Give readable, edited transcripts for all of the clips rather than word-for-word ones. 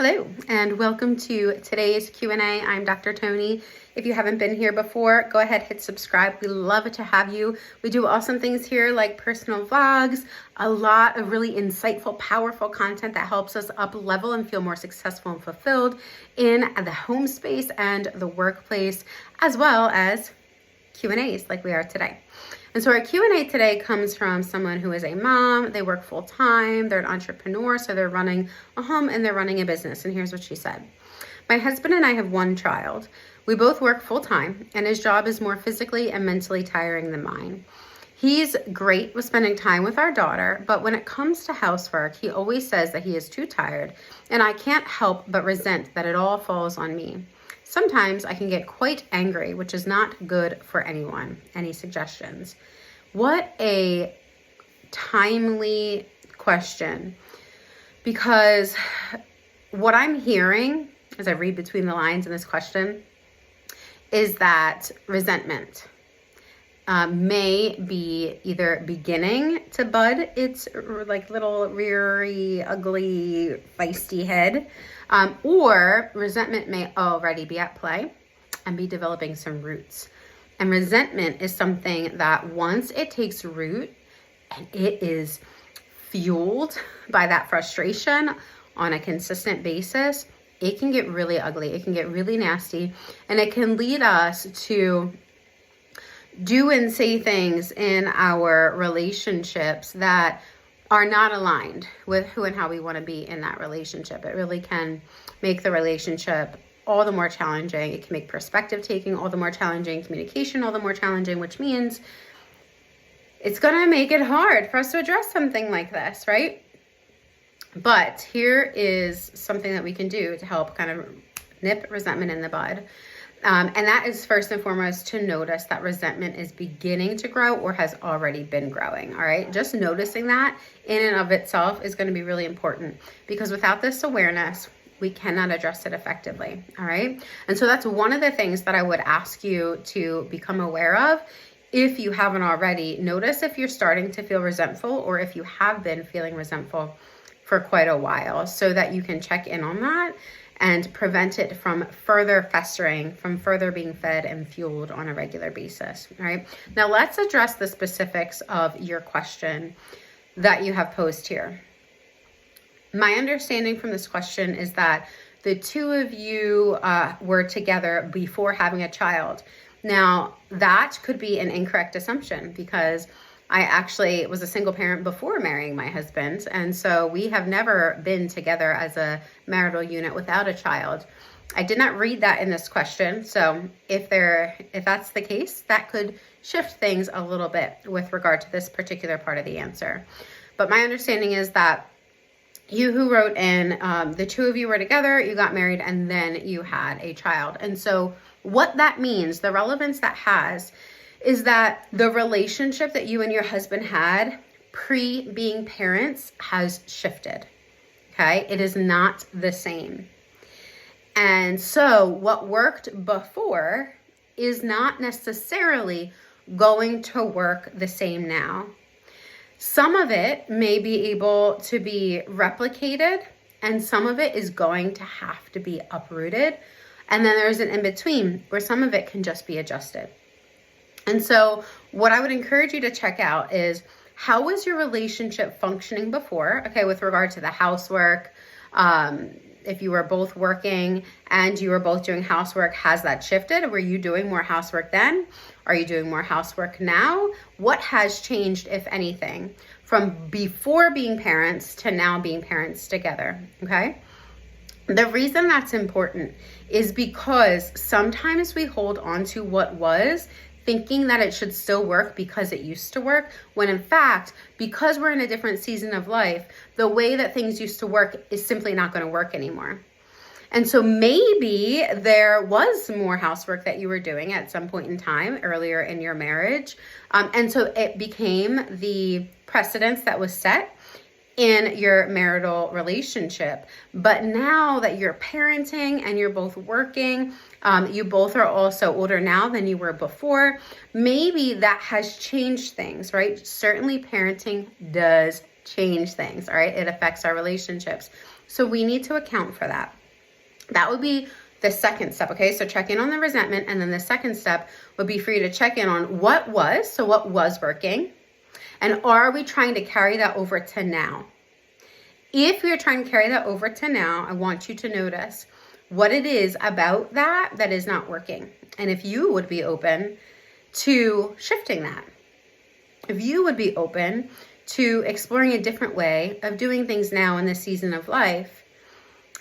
Hello and welcome to today's Q&A. I'm Dr. Toni. If you haven't been here before, go ahead, hit subscribe. We love to have you. We do awesome things here like personal vlogs, a lot of really insightful, powerful content that helps us up level and feel more successful and fulfilled in the home space and the workplace, as well as Q&As like we are today. And so our Q&A today comes from someone who is a mom. They work full time. They're an entrepreneur. So they're running a home and they're running a business. And here's what she said. My husband and I have one child. We both work full time and his job is more physically and mentally tiring than mine. He's great with spending time with our daughter, but when it comes to housework, he always says that he is too tired and I can't help but resent that it all falls on me. Sometimes I can get quite angry, which is not good for anyone. Any suggestions? What a timely question, because what I'm hearing as I read between the lines in this question is that resentment may be either beginning to bud its like little reary, ugly, feisty head, or resentment may already be at play and be developing some roots. And resentment is something that once it takes root and it is fueled by that frustration on a consistent basis, it can get really ugly. It can get really nasty, and it can lead us to do and say things in our relationships that are not aligned with who and how we want to be in that relationship. It really can make the relationship all the more challenging. It can make perspective taking all the more challenging, communication all the more challenging, which means it's going to make it hard for us to address something like this, right? But here is something that we can do to help kind of nip resentment in the bud. And that is first and foremost to notice that resentment is beginning to grow or has already been growing, all right? Just noticing that in and of itself is going to be really important, because without this awareness, we cannot address it effectively, all right? And so that's one of the things that I would ask you to become aware of. If you haven't already, notice if you're starting to feel resentful or if you have been feeling resentful for quite a while, so that you can check in on that and prevent it from further festering, from further being fed and fueled on a regular basis, all right? Now let's address the specifics of your question that you have posed here. My understanding from this question is that the two of you were together before having a child. Now that could be an incorrect assumption, because I actually was a single parent before marrying my husband. And so we have never been together as a marital unit without a child. I did not read that in this question. So if that's the case, that could shift things a little bit with regard to this particular part of the answer. But my understanding is that you who wrote in, the two of you were together, you got married, and then you had a child. And so what that means, the relevance that has, is that the relationship that you and your husband had pre-being parents has shifted, okay? It is not the same. And so what worked before is not necessarily going to work the same now. Some of it may be able to be replicated, and some of it is going to have to be uprooted. And then there's an in-between where some of it can just be adjusted. And so what I would encourage you to check out is, how was your relationship functioning before? Okay, with regard to the housework, if you were both working and you were both doing housework, has that shifted? Were you doing more housework then? Are you doing more housework now? What has changed, if anything, from before being parents to now being parents together, okay? The reason that's important is because sometimes we hold on to what was, thinking that it should still work because it used to work, when in fact, because we're in a different season of life, the way that things used to work is simply not going to work anymore. And so maybe there was more housework that you were doing at some point in time earlier in your marriage. And so it became the precedence that was set in your marital relationship. But now that you're parenting and you're both working, you both are also older now than you were before, maybe that has changed things, right? Certainly parenting does change things, all right? It affects our relationships. So we need to account for that. That would be the second step, okay? So check in on the resentment, and then the second step would be for you to check in on what was working, and are we trying to carry that over to now? If you're trying to carry that over to now, I want you to notice what it is about that is not working. And if you would be open to shifting that, if you would be open to exploring a different way of doing things now in this season of life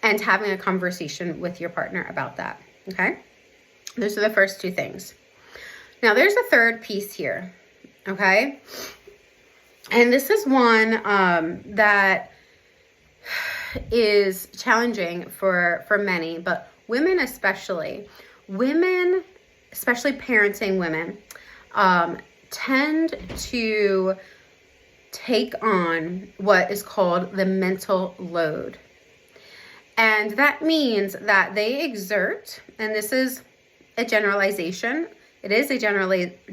and having a conversation with your partner about that, okay? Those are the first two things. Now, there's a third piece here, okay? And this is one that is challenging for many, but women especially parenting women, tend to take on what is called the mental load. And that means that they exert, and this is a generalization. It is a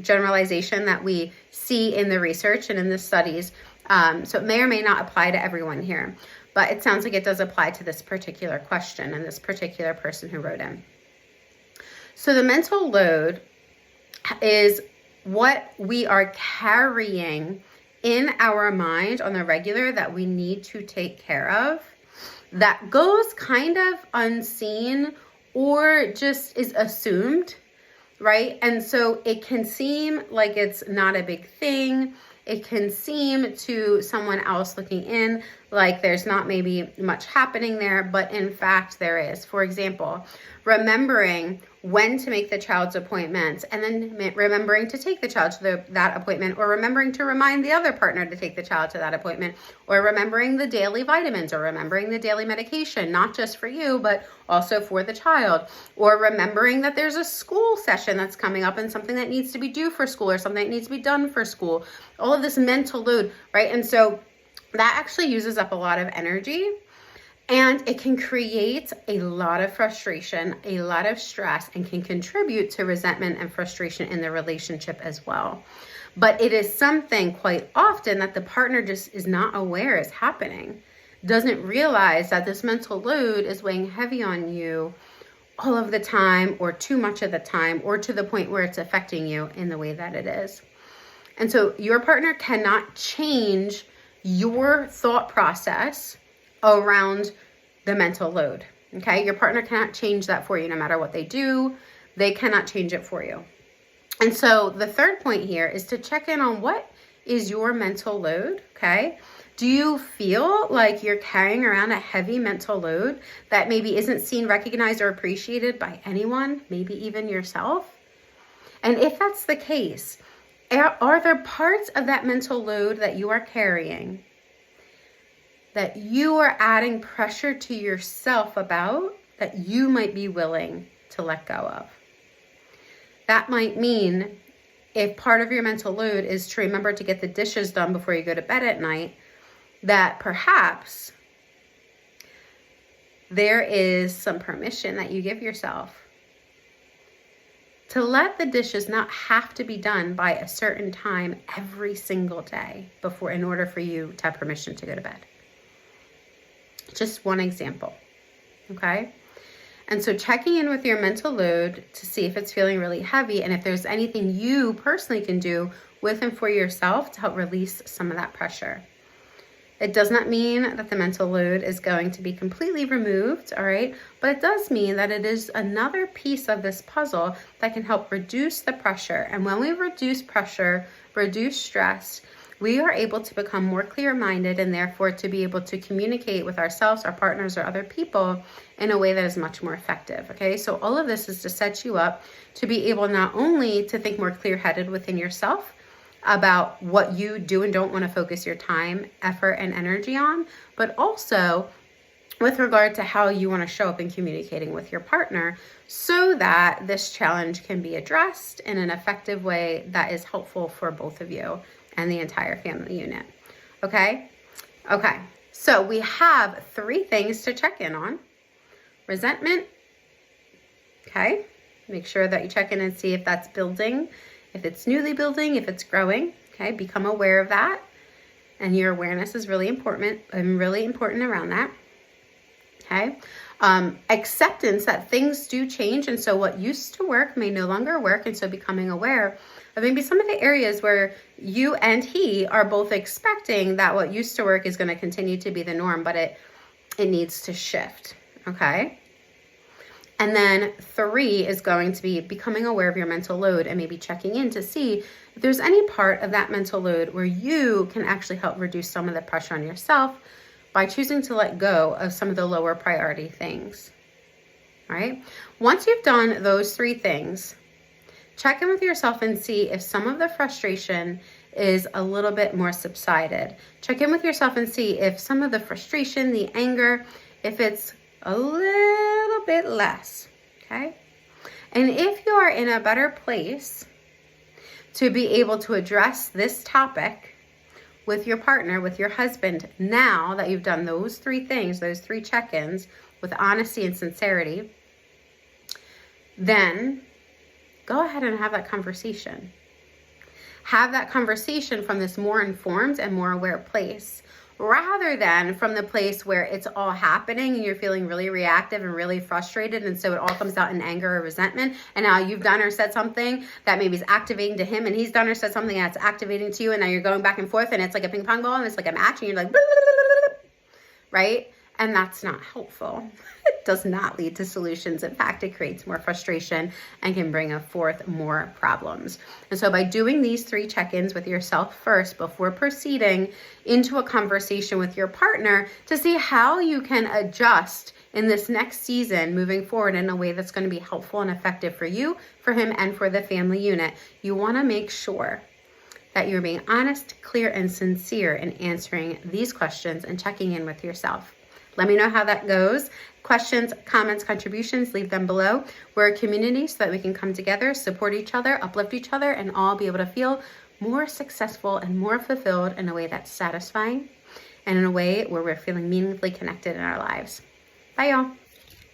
generalization that we see in the research and in the studies. So it may or may not apply to everyone here, but it sounds like it does apply to this particular question and this particular person who wrote in. So the mental load is what we are carrying in our mind on the regular that we need to take care of, that goes kind of unseen or just is assumed, right? And so it can seem like it's not a big thing. It can seem to someone else looking in like there's not maybe much happening there, but in fact there is. For example, remembering when to make the child's appointments, and then remembering to take the child to that appointment, or remembering to remind the other partner to take the child to that appointment, or remembering the daily vitamins, or remembering the daily medication, not just for you, but also for the child, or remembering that there's a school session that's coming up and something that needs to be due for school or something that needs to be done for school. All of this mental load, right? And so that actually uses up a lot of energy. And it can create a lot of frustration, a lot of stress, and can contribute to resentment and frustration in the relationship as well. But it is something quite often that the partner just is not aware is happening, doesn't realize that this mental load is weighing heavy on you all of the time, or too much of the time, or to the point where it's affecting you in the way that it is. And so your partner cannot change your thought process around the mental load, okay? Your partner cannot change that for you no matter what they do. They cannot change it for you. And so the third point here is to check in on what is your mental load, okay? Do you feel like you're carrying around a heavy mental load that maybe isn't seen, recognized, or appreciated by anyone, maybe even yourself? And if that's the case, are there parts of that mental load that you are carrying that you are adding pressure to yourself about that you might be willing to let go of? That might mean if part of your mental load is to remember to get the dishes done before you go to bed at night, that perhaps there is some permission that you give yourself to let the dishes not have to be done by a certain time every single day in order for you to have permission to go to bed. Just one example, okay? And so checking in with your mental load to see if it's feeling really heavy and if there's anything you personally can do with and for yourself to help release some of that pressure. It does not mean that the mental load is going to be completely removed, all right? But it does mean that it is another piece of this puzzle that can help reduce the pressure. And when we reduce pressure, reduce stress, we are able to become more clear-minded and therefore to be able to communicate with ourselves, our partners, or other people in a way that is much more effective, okay? So all of this is to set you up to be able not only to think more clear-headed within yourself about what you do and don't want to focus your time, effort, and energy on, but also with regard to how you want to show up in communicating with your partner so that this challenge can be addressed in an effective way that is helpful for both of you and the entire family unit, okay? Okay, so we have 3 things to check in on. Resentment, okay? Make sure that you check in and see if that's building, if it's newly building, if it's growing, okay? Become aware of that, and your awareness is really important around that. Okay. Acceptance that things do change. And so what used to work may no longer work. And so becoming aware of maybe some of the areas where you and he are both expecting that what used to work is going to continue to be the norm, but it needs to shift. Okay. And then 3 is going to be becoming aware of your mental load and maybe checking in to see if there's any part of that mental load where you can actually help reduce some of the pressure on yourself by choosing to let go of some of the lower priority things. All right. Once you've done those 3 things, check in with yourself and see if some of the frustration is a little bit more subsided. Check in with yourself and see if some of the frustration, the anger, if it's a little bit less, okay? And if you are in a better place to be able to address this topic with your partner, with your husband, now that you've done those 3 things, those 3 check-ins with honesty and sincerity, then go ahead and have that conversation. Have that conversation from this more informed and more aware place, rather than from the place where it's all happening and you're feeling really reactive and really frustrated. And so it all comes out in anger or resentment. And now you've done or said something that maybe is activating to him, and he's done or said something that's activating to you. And now you're going back and forth, and it's like a ping pong ball, and it's like a match, and you're like, right? And that's not helpful. It does not lead to solutions. In fact, it creates more frustration and can bring forth more problems. And so by doing these 3 check-ins with yourself first before proceeding into a conversation with your partner to see how you can adjust in this next season moving forward in a way that's going to be helpful and effective for you, for him, and for the family unit, you want to make sure that you're being honest, clear, and sincere in answering these questions and checking in with yourself. Let me know how that goes. Questions, comments, contributions, leave them below. We're a community so that we can come together, support each other, uplift each other, and all be able to feel more successful and more fulfilled in a way that's satisfying and in a way where we're feeling meaningfully connected in our lives. Bye, y'all.